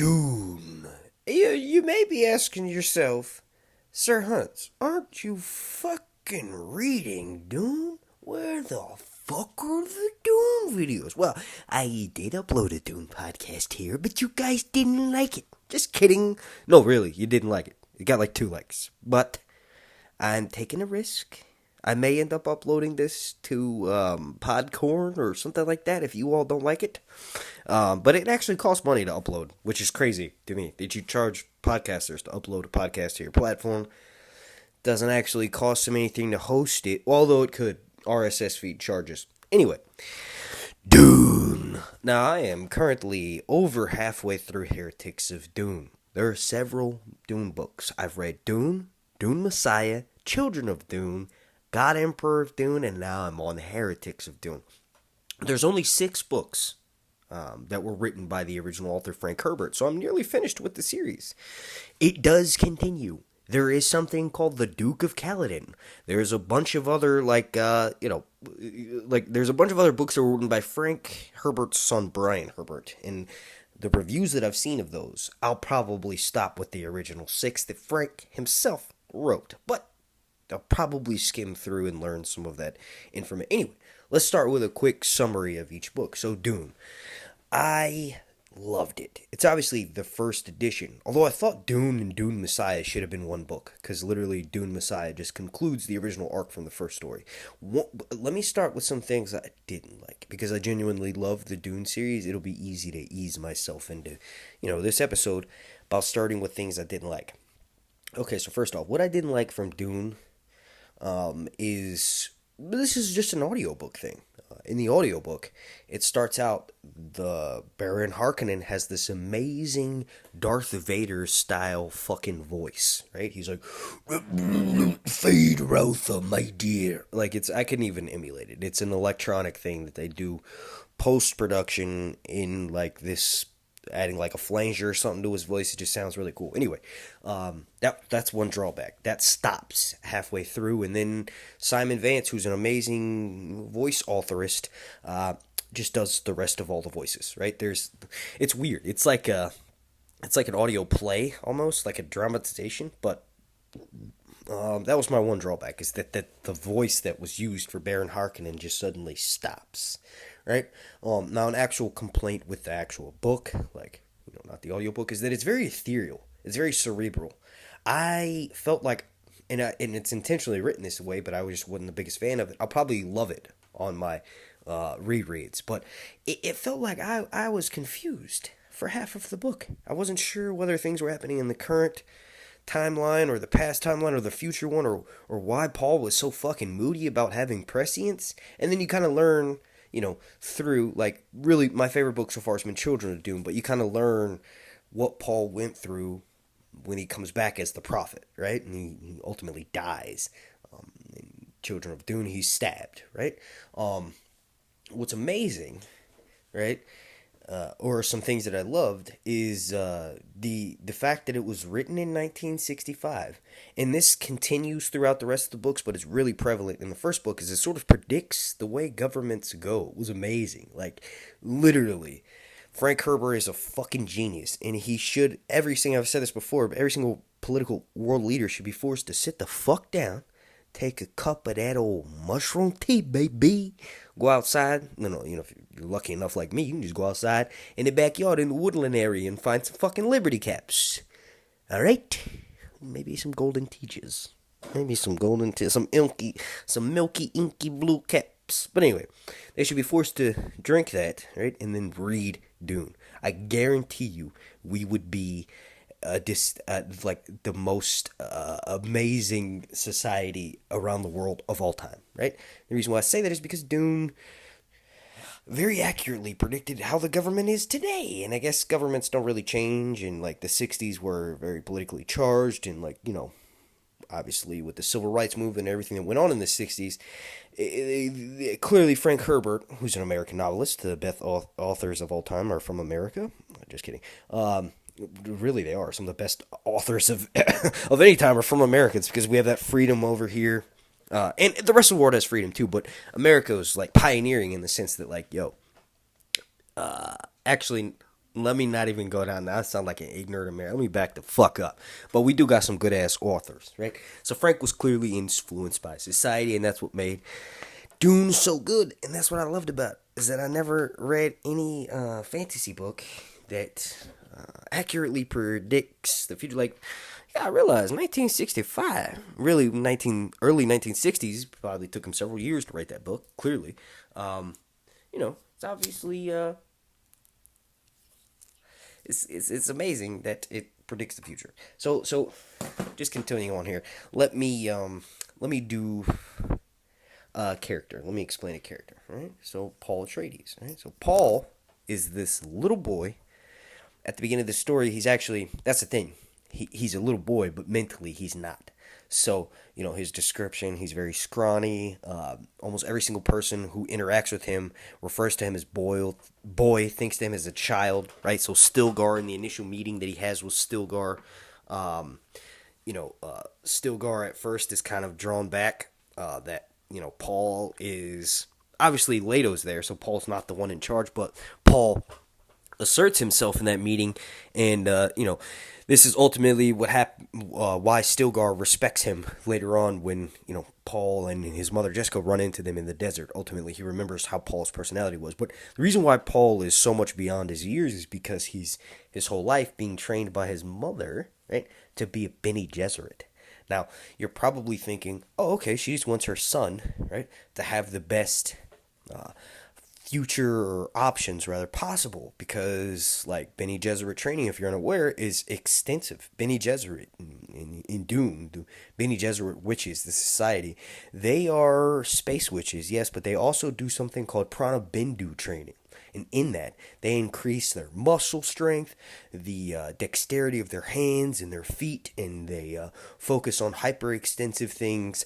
Dune. You may be asking yourself, Sir Hunts, aren't you fucking reading Dune? Where the fuck are the Dune videos? Well, I did upload a Dune podcast here, but you guys didn't like it. Just kidding. No, really, you didn't like it. It got like 2 likes. But I'm taking a risk. I may end up uploading this to Podcorn or something like that if you all don't like it. But it actually costs money to upload, which is crazy to me. Did you charge podcasters to upload a podcast to your platform? Doesn't actually cost them anything to host it, although it could. RSS feed charges. Anyway, Dune. Now, I am currently over halfway through Heretics of Dune. There are several Dune books. I've read Dune, Dune Messiah, Children of Dune, God Emperor of Dune, and now I'm on Heretics of Dune. There's only 6 books that were written by the original author Frank Herbert, so I'm nearly finished with the series. It does continue. There is something called the Duke of Kaladin. There's a bunch of other, there's a bunch of other books that were written by Frank Herbert's son, Brian Herbert, and the reviews that I've seen of those, I'll probably stop with the original 6 that Frank himself wrote, but I'll probably skim through and learn some of that information. Anyway, let's start with a quick summary of each book. So, Dune. I loved it. It's obviously the first edition, although I thought Dune and Dune Messiah should have been one book, because literally Dune Messiah just concludes the original arc from the first story. Let me start with some things that I didn't like, because I genuinely love the Dune series. It'll be easy to ease myself into, this episode by starting with things I didn't like. Okay, so first off, what I didn't like from Dune is this is just an audiobook thing. In the audiobook, it starts out, the Baron Harkonnen has this amazing Darth Vader style fucking voice, right? He's like, Fade Rotha, my dear. Like, I couldn't even emulate it. It's an electronic thing that they do post-production in like this, adding like a flanger or something to his voice. It just sounds really cool. Anyway, that's one drawback. That stops halfway through, and then Simon Vance, who's an amazing voice authorist, just does the rest of all the voices. Right? It's weird. It's like an audio play almost, like a dramatization. But that was my one drawback, is that the voice that was used for Baron Harkonnen just suddenly stops. Right? Now, an actual complaint with the actual book, not the audiobook, is that it's very ethereal. It's very cerebral. I felt like, and it's intentionally written this way, but I just wasn't the biggest fan of it. I'll probably love it on my rereads, but it felt like I was confused for half of the book. I wasn't sure whether things were happening in the current timeline or the past timeline or the future one, or why Paul was so fucking moody about having prescience. And then you kind of learn, through, really, my favorite book so far has been Children of Dune, but you kind of learn what Paul went through when he comes back as the prophet, right? And he ultimately dies. In Children of Dune, he's stabbed, right? What's amazing, right, or some things that I loved, is the fact that it was written in 1965, and this continues throughout the rest of the books, but it's really prevalent in the first book, is it sort of predicts the way governments go. It was amazing. Literally, Frank Herbert is a fucking genius, and he should, I've said this before, but every single political world leader should be forced to sit the fuck down, take a cup of that old mushroom tea, baby. Go outside. If you're lucky enough like me, you can just go outside in the backyard in the woodland area and find some fucking Liberty Caps. All right? Maybe some golden teaches. Maybe some some milky, inky blue caps. But anyway, they should be forced to drink that, right? And then read Dune. I guarantee you, we would be the most amazing society around the world of all time, right? The reason why I say that is because Dune very accurately predicted how the government is today. And I guess governments don't really change, and the 60s were very politically charged, and obviously with the civil rights movement and everything that went on in the 60s, clearly Frank Herbert, who's an American novelist, the best authors of all time are from America. Just kidding. Really, they are. Some of the best authors of of any time are from America. It's because we have that freedom over here. And the rest of the world has freedom too, but America was pioneering in the sense that actually Let me not even go down. Now I sound like an ignorant American. Let me back the fuck up. But we do got some good ass authors, right? So Frank was clearly influenced by society, and that's what made Dune so good. And that's what I loved about it, is that I never read any fantasy book that accurately predicts the future. Like, yeah, I realized 1965, really 1960s, probably took him several years to write that book. Clearly, it's obviously it's amazing that it predicts the future. So just continuing on here. Let me do a character. Let me explain a character. Right. So Paul Atreides. Right. So Paul is this little boy. At the beginning of the story, he's actually, that's the thing. He's a little boy, but mentally he's not. So, his description, he's very scrawny. Almost every single person who interacts with him refers to him as boy, thinks to him as a child, right? So Stilgar, in the initial meeting that he has with Stilgar, Stilgar at first is kind of drawn back, that, Paul is, obviously Leto's there, so Paul's not the one in charge, but Paul asserts himself in that meeting, and this is ultimately why Stilgar respects him later on when Paul and his mother Jessica run into them in the desert. Ultimately, he remembers how Paul's personality was. But the reason why Paul is so much beyond his years is because he's his whole life being trained by his mother, right, to be a Bene Gesserit. Now, you're probably thinking, oh, okay, she just wants her son, right, to have the best future or options rather possible, because like Bene Gesserit training, if you're unaware, is extensive. Bene Gesserit in Dune, the Bene Gesserit witches, the society, they are space witches, yes, but they also do something called prana bindu training. And in that, they increase their muscle strength, the dexterity of their hands and their feet, and they focus on hyper-intensive things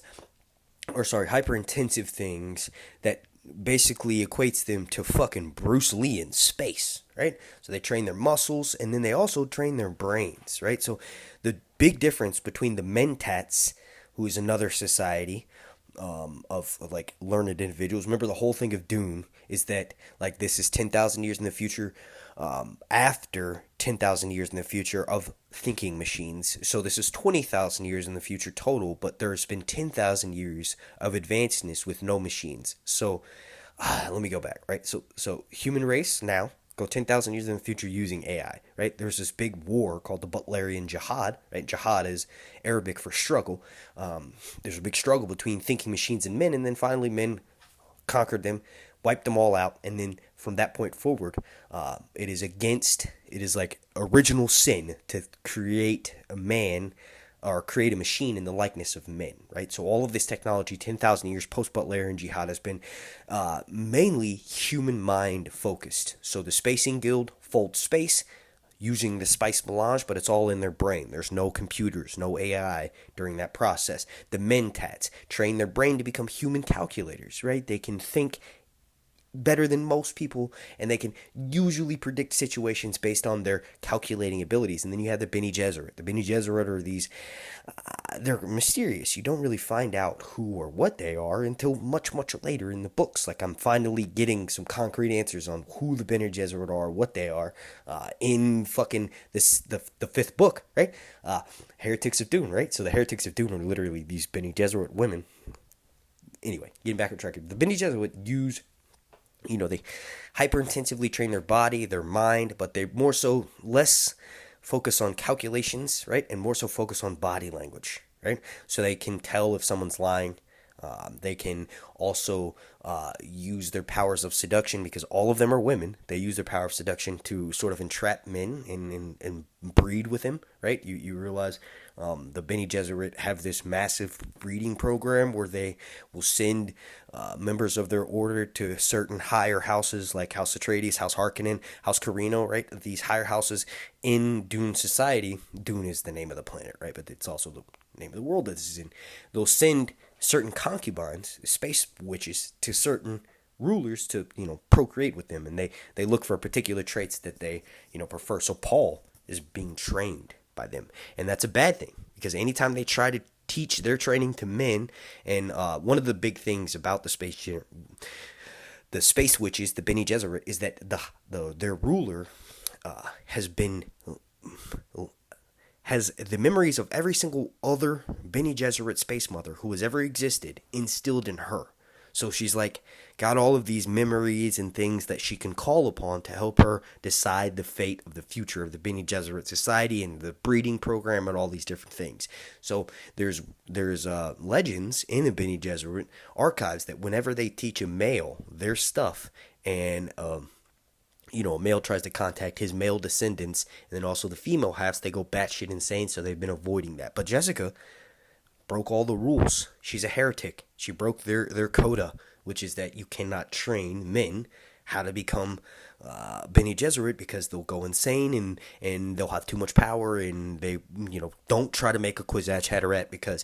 that basically equates them to fucking Bruce Lee in space, right? So they train their muscles, and then they also train their brains, right? So the big difference between the Mentats, who is another society of like learned individuals. Remember, the whole thing of Dune is that like this is 10,000 years in the future, after 10,000 years in the future of thinking machines. So this is 20,000 years in the future total, but there's been 10,000 years of advancedness with no machines. So let me go back, right? So human race now go 10,000 years in the future using AI, right? There's this big war called the Butlerian Jihad, right? Jihad is Arabic for struggle. There's a big struggle between thinking machines and men, and then finally men conquered them, wiped them all out, and then from that point forward, it is like original sin to create a man or create a machine in the likeness of men, right? So all of this technology, 10,000 years post-Butlerian Jihad, has been mainly human mind focused. So the Spacing Guild folds space using the spice melange, but it's all in their brain. There's no computers, no AI during that process. The Mentats train their brain to become human calculators, right? They can think better than most people, and they can usually predict situations based on their calculating abilities. And then you have the Bene Gesserit. The Bene Gesserit are these, they're mysterious. You don't really find out who or what they are until much, much later in the books. Like, I'm finally getting some concrete answers on who the Bene Gesserit are, what they are, in fucking the fifth book, right? Heretics of Dune, right? So the Heretics of Dune are literally these Bene Gesserit women. Anyway, getting back on track. The Bene Gesserit use, they hyper intensively train their body, their mind, but they more so less focus on calculations, right? And more so focus on body language, right? So they can tell if someone's lying. They can also use their powers of seduction, because all of them are women. They use their power of seduction to sort of entrap men and breed with them, right? You realize the Bene Gesserit have this massive breeding program where they will send members of their order to certain higher houses like House Atreides, House Harkonnen, House Carino, right? These higher houses in Dune society. Dune is the name of the planet, right? But it's also the name of the world that this is in. They'll send certain concubines, space witches, to certain rulers to procreate with them, and they look for particular traits that they prefer. So Paul is being trained by them, and that's a bad thing, because anytime they try to teach their training to men, and one of the big things about the space witches, the Bene Gesserit, is that their ruler has been has the memories of every single other Bene Gesserit space mother who has ever existed instilled in her. So she's like got all of these memories and things that she can call upon to help her decide the fate of the future of the Bene Gesserit society and the breeding program and all these different things. So there's legends in the Bene Gesserit archives that whenever they teach a male their stuff and a male tries to contact his male descendants, and then also the female halves, they go batshit insane, so they've been avoiding that. But Jessica broke all the rules. She's a heretic. She broke their coda, which is that you cannot train men how to become Bene Gesserit because they'll go insane and they'll have too much power, and they, don't try to make a Kwisatz Haderach because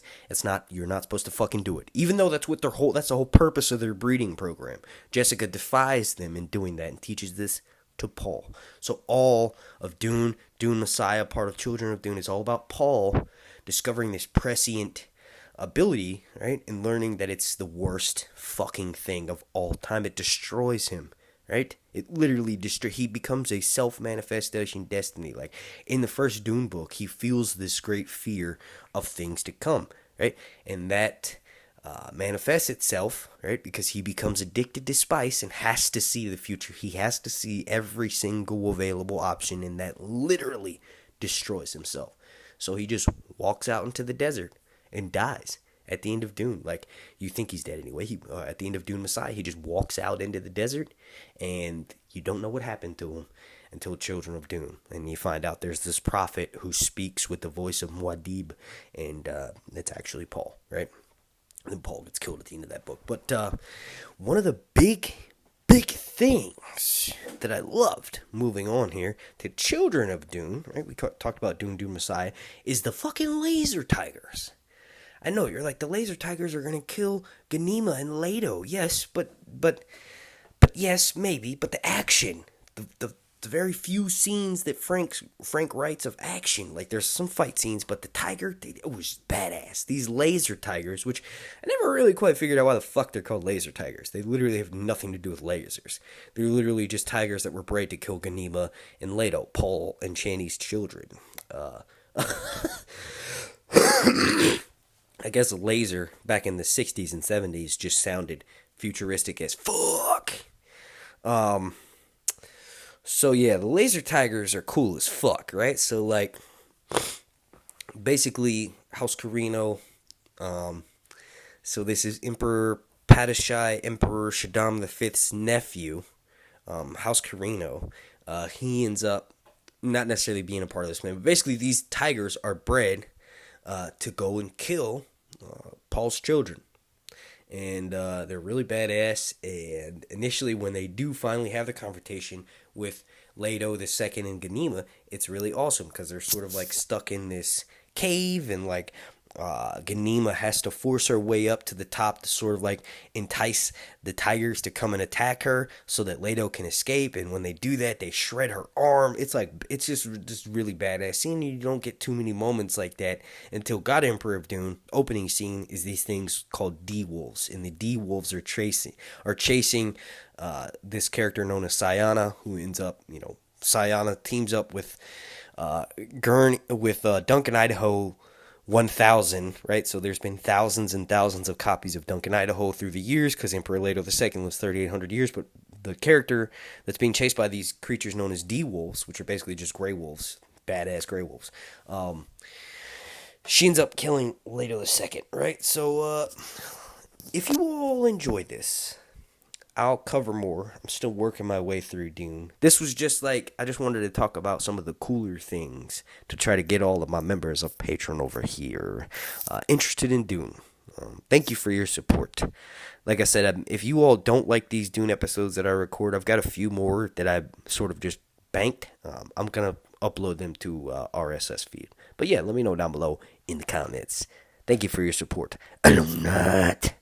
you're not supposed to fucking do it. Even though that's the whole purpose of their breeding program. Jessica defies them in doing that and teaches this to Paul. So all of Dune Messiah, part of Children of Dune, is all about Paul discovering this prescient ability, right? And learning that it's the worst fucking thing of all time. It destroys him, right? It literally he becomes a self-manifestation destiny. Like in the first Dune book, he feels this great fear of things to come, right? And that manifests itself, right? Because he becomes addicted to spice and has to see the future. He has to see every single available option, and that literally destroys himself. So he just walks out into the desert and dies at the end of Dune. Like, you think he's dead anyway. At the end of Dune Messiah, he just walks out into the desert, and you don't know what happened to him until Children of Dune. And you find out there's this prophet who speaks with the voice of Muad'Dib, and it's actually Paul, right? And then Paul gets killed at the end of that book. But one of the big things that I loved, moving on here to Children of Dune, right? We talked about Dune Messiah, is the fucking laser tigers. I know, you're like, the laser tigers are going to kill Ganima and Leto. Yes, but yes, maybe. But the action, the very few scenes that Frank writes of action, like there's some fight scenes, but the tiger, it was badass. These laser tigers, which I never really quite figured out why the fuck they're called laser tigers. They literally have nothing to do with lasers. They're literally just tigers that were bred to kill Ganima and Leto, Paul and Chani's children. I guess a laser back in the 60s and 70s just sounded futuristic as fuck. So yeah, the laser tigers are cool as fuck, right? So like, basically, House Carino, so this is Emperor Padishah, Emperor Shaddam V's nephew, House Carino. He ends up not necessarily being a part of this man, but basically these tigers are bred to go and kill Paul's children. And they're really badass. And initially, when they do finally have the confrontation with Leto the Second and Ganima, it's really awesome because they're sort of like stuck in this cave, and like Ganima has to force her way up to the top to sort of like entice the tigers to come and attack her so that Leto can escape. And when they do that, they shred her arm. It's just really badass scene. You don't get too many moments like that until God Emperor of Dune. Opening scene is these things called D-Wolves, and the D-Wolves are chasing this character known as Sayana, who ends up, Sayana teams up with Duncan Idaho 1000, right? So there's been thousands and thousands of copies of Duncan Idaho through the years because Emperor Leto II lives 3,800 years. But the character that's being chased by these creatures known as D-Wolves, which are basically just gray wolves, badass gray wolves, she ends up killing Leto II, right? So if you all enjoyed this, I'll cover more. I'm still working my way through Dune. This was just like, I just wanted to talk about some of the cooler things to try to get all of my members of Patreon over here interested in Dune. Thank you for your support. Like I said, if you all don't like these Dune episodes that I record, I've got a few more that I sort of just banked. I'm going to upload them to RSS feed. But yeah, let me know down below in the comments. Thank you for your support. I'm not.